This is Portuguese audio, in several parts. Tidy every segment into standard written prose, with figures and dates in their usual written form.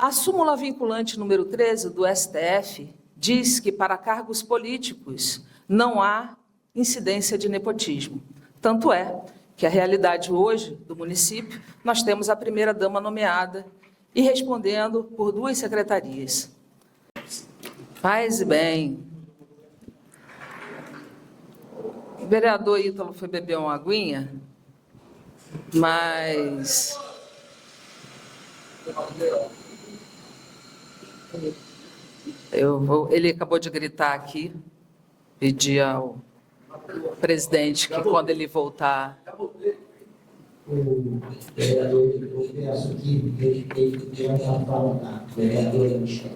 A súmula vinculante número 13 do STF diz que para cargos políticos não há incidência de nepotismo. Tanto é que a realidade hoje do município, nós temos a primeira-dama nomeada e respondendo por 2 secretarias. Paz e bem. O vereador Ítalo foi beber uma aguinha, mas ele acabou de gritar aqui, pedir ao presidente que quando ele voltar... O vereador, eu peço que respeite essa fala da vereadora Michel.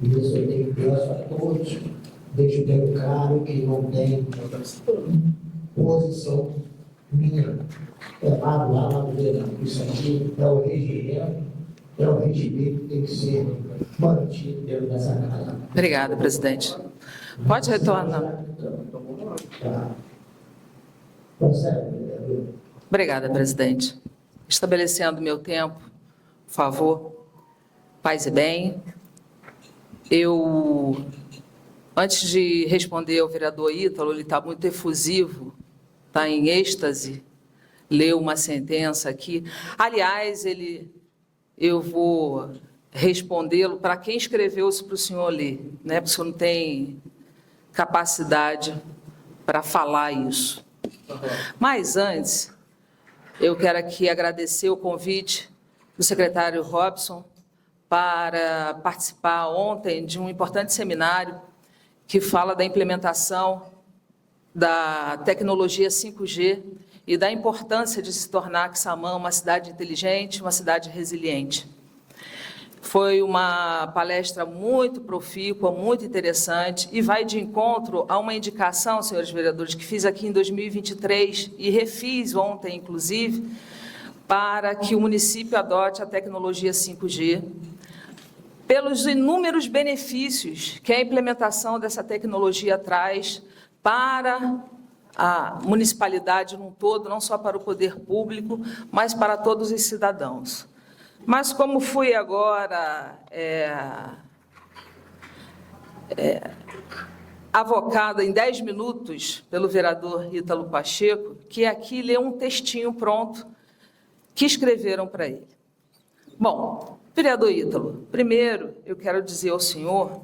E isso eu tenho peço a todos, deixo bem claro que não tem posição minha. É lá do vereador. Isso aqui é o regimento que tem que ser mantido dentro dessa casa. Obrigada, presidente. Pode retornar. Obrigada, presidente. Estabelecendo meu tempo, por favor, paz e bem. Antes de responder ao vereador Ítalo, ele está muito efusivo, está em êxtase, leu uma sentença aqui. Aliás, eu vou respondê-lo para quem escreveu isso para o senhor ler, né? Porque o senhor não tem capacidade para falar isso. Mas antes, eu quero aqui agradecer o convite do secretário Robson para participar ontem de um importante seminário que fala da implementação da tecnologia 5G e da importância de se tornar Quissamã uma cidade inteligente, uma cidade resiliente. Foi uma palestra muito profícua, muito interessante, e vai de encontro a uma indicação, senhores vereadores, que fiz aqui em 2023 e refiz ontem, inclusive, para que o município adote a tecnologia 5G, pelos inúmeros benefícios que a implementação dessa tecnologia traz para a municipalidade num todo, não só para o poder público, mas para todos os cidadãos. Mas como fui agora avocada em 10 minutos pelo vereador Ítalo Pacheco, que aqui lê um textinho pronto que escreveram para ele. Bom, vereador Ítalo, primeiro eu quero dizer ao senhor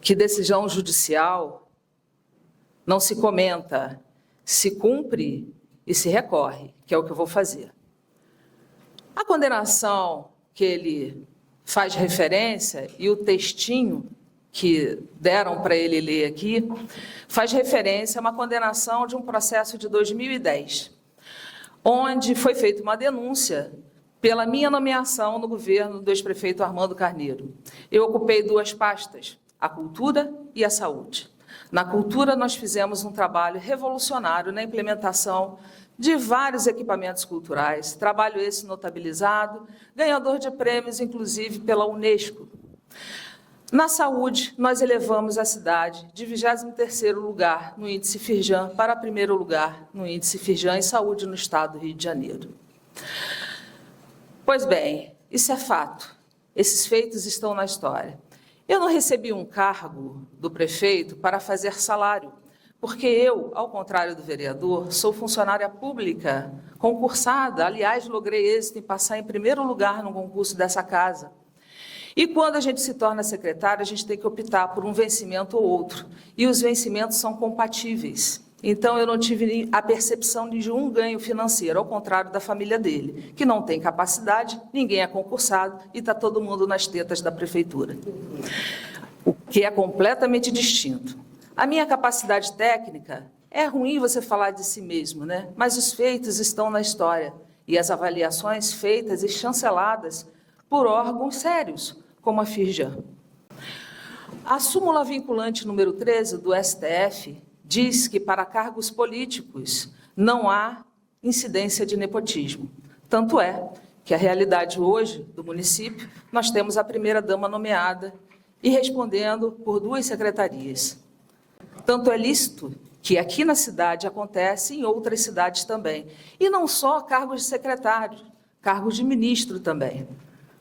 que decisão judicial não se comenta, se cumpre e se recorre, que é o que eu vou fazer. A condenação que ele faz referência e o textinho que deram para ele ler aqui faz referência a uma condenação de um processo de 2010, onde foi feita uma denúncia pela minha nomeação no governo do ex-prefeito Armando Carneiro. Eu ocupei 2 pastas, a cultura e a saúde. Na cultura, nós fizemos um trabalho revolucionário na implementação de vários equipamentos culturais, trabalho esse notabilizado, ganhador de prêmios, inclusive, pela Unesco. Na saúde, nós elevamos a cidade de 23º lugar no índice Firjan para 1º lugar no índice Firjan em saúde no estado do Rio de Janeiro. Pois bem, isso é fato. Esses feitos estão na história. Eu não recebi um cargo do prefeito para fazer salário, porque eu, ao contrário do vereador, sou funcionária pública, concursada, aliás, logrei êxito em passar em 1º lugar no concurso dessa casa. E quando a gente se torna secretário, a gente tem que optar por um vencimento ou outro, e os vencimentos são compatíveis. Então, eu não tive a percepção de um ganho financeiro, ao contrário da família dele, que não tem capacidade, ninguém é concursado e está todo mundo nas tetas da prefeitura, o que é completamente distinto. A minha capacidade técnica, é ruim você falar de si mesmo, né? Mas os feitos estão na história e as avaliações feitas e chanceladas por órgãos sérios, como a Firjan. A súmula vinculante número 13 do STF diz que para cargos políticos não há incidência de nepotismo. Tanto é que a realidade hoje do município, nós temos a primeira-dama nomeada e respondendo por 2 secretarias. Tanto é lícito que aqui na cidade acontece em outras cidades também. E não só cargos de secretário, cargos de ministro também.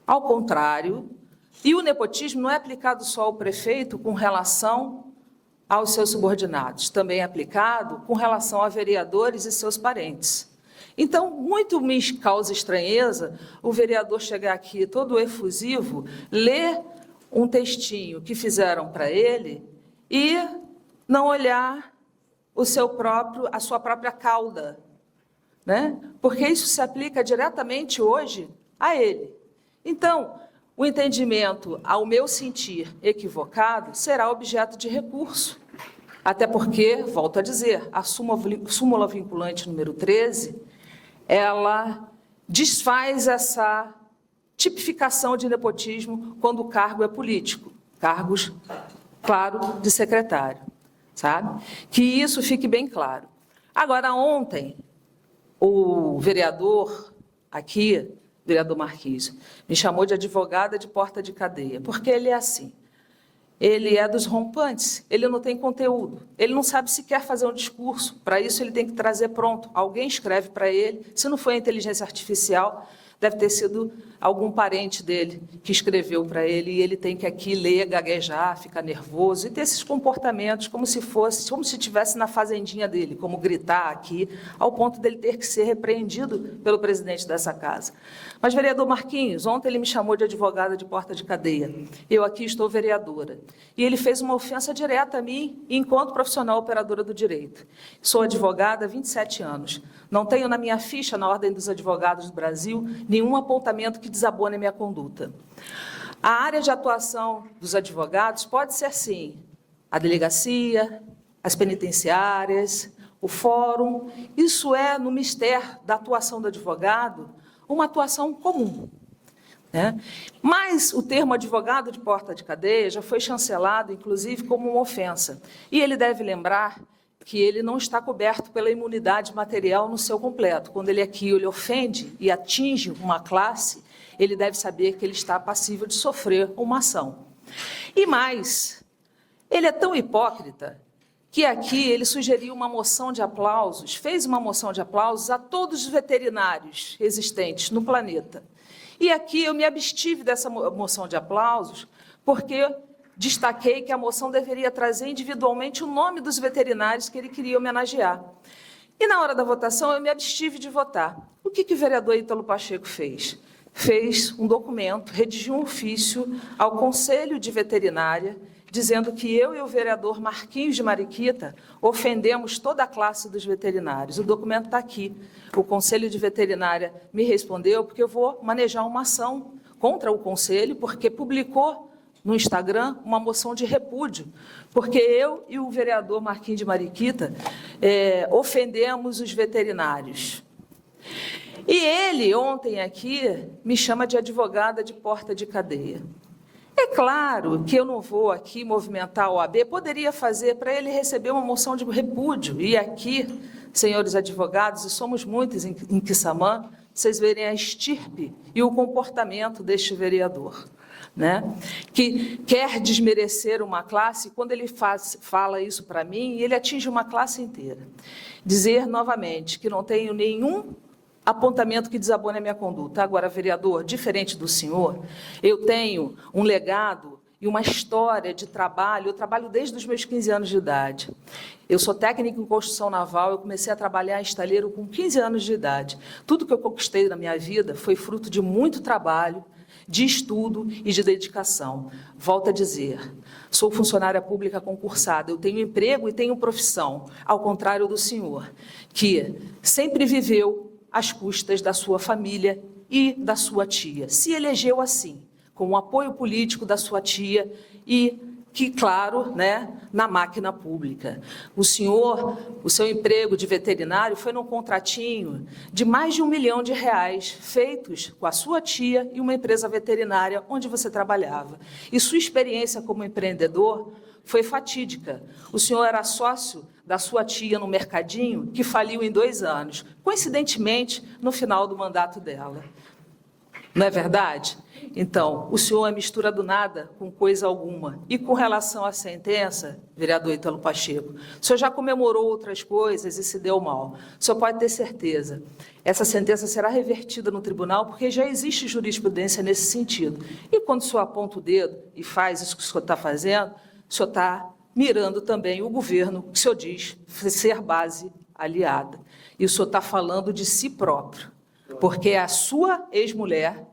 Ao contrário, e o nepotismo não é aplicado só ao prefeito com relação aos seus subordinados, também é aplicado com relação a vereadores e seus parentes. Então, muito me causa estranheza o vereador chegar aqui todo efusivo, ler um textinho que fizeram para ele e não olhar a sua própria cauda, né? Porque isso se aplica diretamente hoje a ele. Então, o entendimento, ao meu sentir equivocado, será objeto de recurso. Até porque, volto a dizer, a súmula vinculante número 13, ela desfaz essa tipificação de nepotismo quando o cargo é político. Cargos, claro, de secretário, sabe? Que isso fique bem claro. Agora, ontem, o vereador aqui, vereador Marquísio, me chamou de advogada de porta de cadeia, porque ele é assim. Ele é dos rompantes, ele não tem conteúdo, ele não sabe se quer fazer um discurso, para isso ele tem que trazer pronto. Alguém escreve para ele, se não foi a inteligência artificial, deve ter sido algum parente dele que escreveu para ele, e ele tem que aqui ler, gaguejar, ficar nervoso, e ter esses comportamentos como se estivesse na fazendinha dele, como gritar aqui, ao ponto dele ter que ser repreendido pelo presidente dessa casa. Mas, vereador Marquinhos, ontem ele me chamou de advogada de porta de cadeia. Eu aqui estou vereadora. E ele fez uma ofensa direta a mim, enquanto profissional operadora do direito. Sou advogada há 27 anos. Não tenho na minha ficha, na Ordem dos Advogados do Brasil, nenhum apontamento que desabone a minha conduta. A área de atuação dos advogados pode ser, sim, a delegacia, as penitenciárias, o fórum. Isso é, no mistério da atuação do advogado, uma atuação comum, né? Mas o termo advogado de porta de cadeia já foi chancelado, inclusive, como uma ofensa. E ele deve lembrar que ele não está coberto pela imunidade material no seu completo. Quando ele aqui ele ofende e atinge uma classe, ele deve saber que ele está passível de sofrer uma ação. E mais, ele é tão hipócrita que aqui ele sugeriu uma moção de aplausos, fez uma moção de aplausos a todos os veterinários existentes no planeta. E aqui eu me abstive dessa moção de aplausos porque destaquei que a moção deveria trazer individualmente o nome dos veterinários que ele queria homenagear. E na hora da votação eu me abstive de votar. O que o vereador Ítalo Pacheco fez? Fez um documento, redigiu um ofício ao Conselho de Veterinária, dizendo que eu e o vereador Marquinhos de Mariquita ofendemos toda a classe dos veterinários. O documento está aqui. O Conselho de Veterinária me respondeu porque eu vou manejar uma ação contra o Conselho, porque publicou no Instagram uma moção de repúdio, porque eu e o vereador Marquinhos de Mariquita ofendemos os veterinários. E ele, ontem aqui, me chama de advogada de porta de cadeia. É claro que eu não vou aqui movimentar a OAB, poderia fazer para ele receber uma moção de repúdio. E aqui, senhores advogados, e somos muitos em Quissamã, vocês verem a estirpe e o comportamento deste vereador, né? Que quer desmerecer uma classe, quando ele fala isso para mim, ele atinge uma classe inteira. Dizer novamente que não tenho nenhum apontamento que desabone a minha conduta. Agora, vereador, diferente do senhor, eu tenho um legado e uma história de trabalho. Eu trabalho desde os meus 15 anos de idade. Eu sou técnica em construção naval, eu comecei a trabalhar em estaleiro com 15 anos de idade. Tudo que eu conquistei na minha vida foi fruto de muito trabalho, de estudo e de dedicação. Volto a dizer, sou funcionária pública concursada, eu tenho emprego e tenho profissão, ao contrário do senhor, que sempre viveu às custas da sua família e da sua tia. Se elegeu assim, com o apoio político da sua tia e que, claro, né, na máquina pública. O seu emprego de veterinário foi num contratinho de mais de R$1 milhão, feitos com a sua tia e uma empresa veterinária onde você trabalhava. E sua experiência como empreendedor foi fatídica. O senhor era sócio da sua tia no mercadinho, que faliu em 2 anos, coincidentemente, no final do mandato dela. Não é verdade? Então, o senhor é mistura do nada com coisa alguma. E com relação à sentença, vereador Ítalo Pacheco, o senhor já comemorou outras coisas e se deu mal. O senhor pode ter certeza. Essa sentença será revertida no tribunal porque já existe jurisprudência nesse sentido. E quando o senhor aponta o dedo e faz isso que o senhor está fazendo, o senhor está mirando também o governo, que o senhor diz ser base aliada. E o senhor está falando de si próprio, porque é a sua ex-mulher,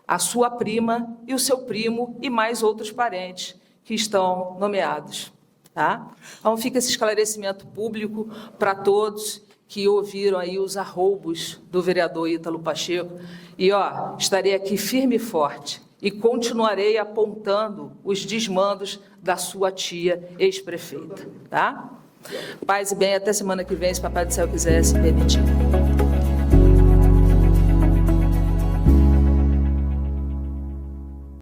a sua prima e o seu primo e mais outros parentes que estão nomeados. Tá? Então, fica esse esclarecimento público para todos que ouviram aí os arroubos do vereador Ítalo Pacheco. E, estarei aqui firme e forte e continuarei apontando os desmandos da sua tia ex-prefeita. Tá? Paz e bem, até semana que vem, se Papai do Céu quiser se permitir.